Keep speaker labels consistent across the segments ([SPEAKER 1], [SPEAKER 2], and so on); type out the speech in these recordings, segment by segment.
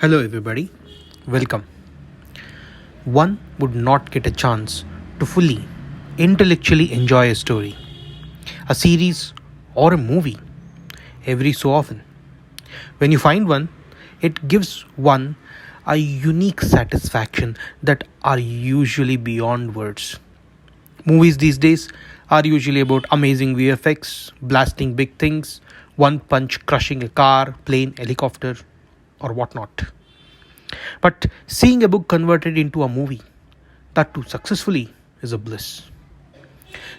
[SPEAKER 1] Hello, everybody. Welcome. One would not get a chance to fully intellectually enjoy a story, a series, or a movie every so often. When you find one, it gives one a unique satisfaction that are usually beyond words. Movies these days are usually about amazing VFX, blasting big things, one punch crushing a car, plane, helicopter, or whatnot. But seeing a book converted into a movie, that too successfully, is a bliss.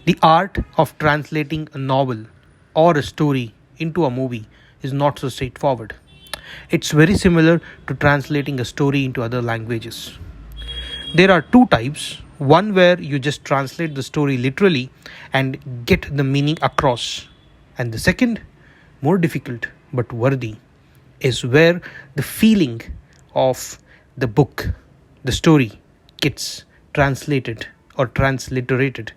[SPEAKER 1] The art of translating a novel or a story into a movie is not so straightforward. It's very similar to translating a story into other languages. There are two types, one where you just translate the story literally and get the meaning across, and the second, more difficult but worthy, is where the feeling of the book, the story, gets translated or transliterated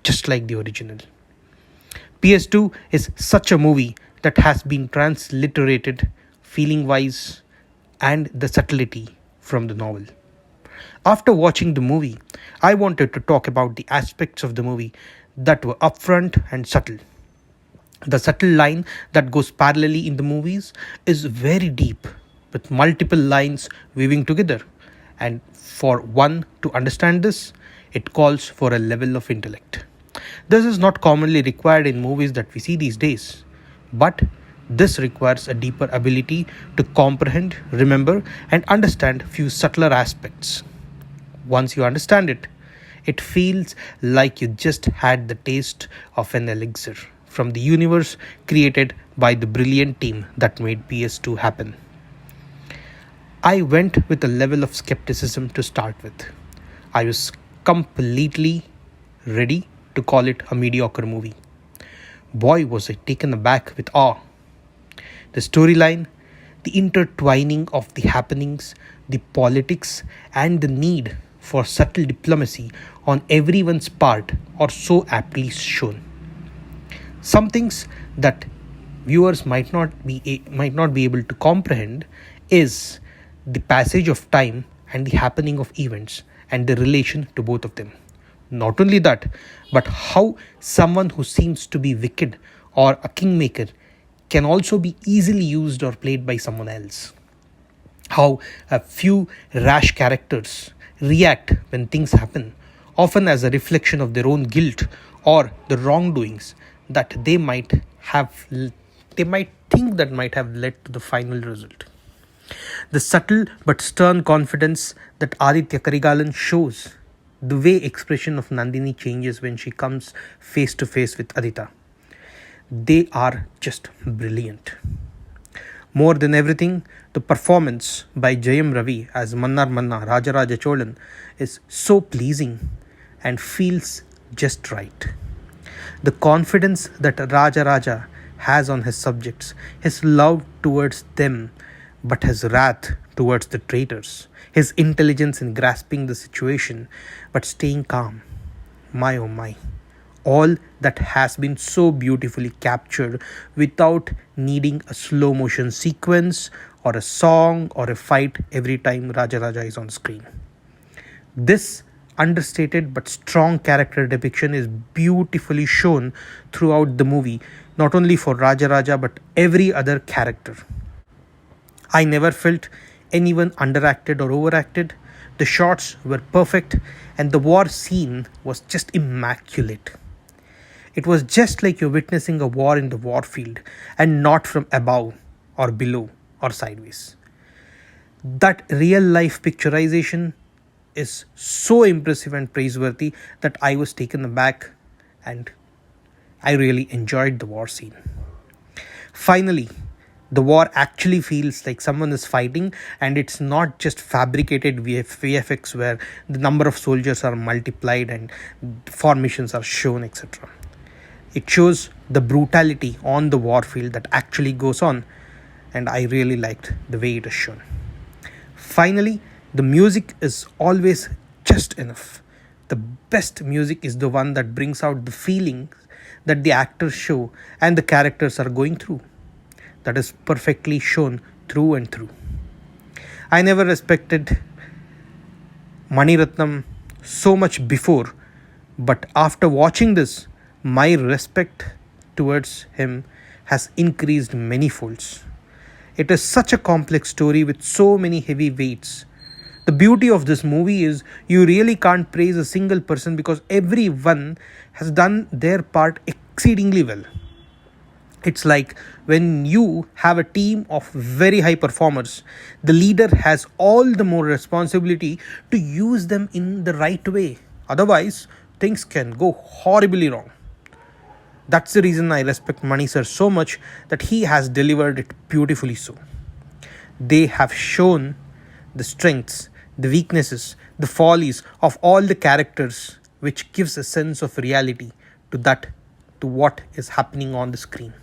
[SPEAKER 1] just like the original. PS-2 is such a movie that has been transliterated feeling wise and the subtlety from the novel. After watching the movie, I wanted to talk about the aspects of the movie that were upfront and subtle. The subtle line that goes parallelly in the movies is very deep, with multiple lines weaving together. And for one to understand this, it calls for a level of intellect. This is not commonly required in movies that we see these days, but this requires a deeper ability to comprehend, remember, and understand few subtler aspects. Once you understand it, it feels like you just had the taste of an elixir from the universe created by the brilliant team that made PS2 happen. I went with a level of skepticism to start with. I was completely ready to call it a mediocre movie. Boy, was I taken aback with awe. The storyline, the intertwining of the happenings, the politics, and the need for subtle diplomacy on everyone's part are so aptly shown. Some things that viewers might not be able to comprehend is the passage of time and the happening of events and the relation to both of them. Not only that, but how someone who seems to be wicked or a kingmaker can also be easily used or played by someone else. How a few rash characters react when things happen, often as a reflection of their own guilt or the wrongdoings that they might think that might have led to the final result. The subtle but stern confidence that Aditya Karigalan shows, the way expression of Nandini changes when she comes face to face with Aditya, they are just brilliant. More than everything, the performance by Jayam Ravi as Mannar Manna Rajaraja Cholan is so pleasing and feels just right. The confidence that Raja has on his subjects, his love towards them, but his wrath towards the traitors, his intelligence in grasping the situation but staying calm. My oh my. All that has been so beautifully captured without needing a slow motion sequence or a song or a fight every time Raja is on screen. This understated but strong character depiction is beautifully shown throughout the movie, not only for Raja but every other character. I never felt anyone underacted or overacted. The shots were perfect and the war scene was just immaculate. It was just like you're witnessing a war in the warfield and not from above or below or sideways. That real life picturization is so impressive and praiseworthy that I was taken aback and I really enjoyed the war scene. Finally, the war actually feels like someone is fighting and it's not just fabricated VFX where the number of soldiers are multiplied and formations are shown, etc. It shows the brutality on the warfield that actually goes on, and I really liked the way it is shown. Finally, the music is always just enough. The best music is the one that brings out the feelings that the actors show and the characters are going through. That is perfectly shown through and through. I never respected Mani Ratnam so much before, but after watching this, my respect towards him has increased many folds. It is such a complex story with so many heavy weights. The beauty of this movie is you really can't praise a single person because everyone has done their part exceedingly well. It's like when you have a team of very high performers, the leader has all the more responsibility to use them in the right way. Otherwise, things can go horribly wrong. That's the reason I respect Mani sir so much that he has delivered it beautifully so. They have shown the strengths, the weaknesses, the follies of all the characters, which gives a sense of reality to that to what is happening on the screen.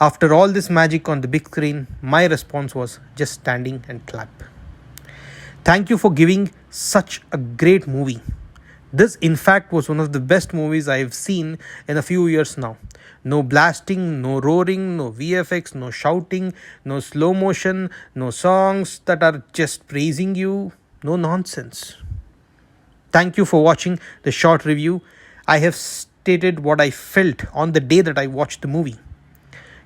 [SPEAKER 1] After all this magic on the big screen, my response was just standing and clap. Thank you for giving such a great movie. This, in fact, was one of the best movies I have seen in a few years now. No blasting, no roaring, no VFX, no shouting, no slow motion, no songs that are just praising you, no nonsense. Thank you for watching the short review. I have stated what I felt on the day that I watched the movie.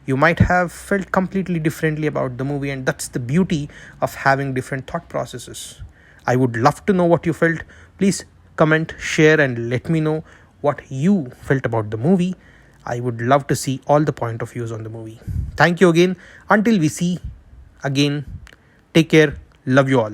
[SPEAKER 1] You might have felt completely differently about the movie, and that's the beauty of having different thought processes. I would love to know what you felt. Please comment, share, and let me know what you felt about the movie. I would love to see all the point of views on the movie. Thank you again. Until we see again, take care. Love you all.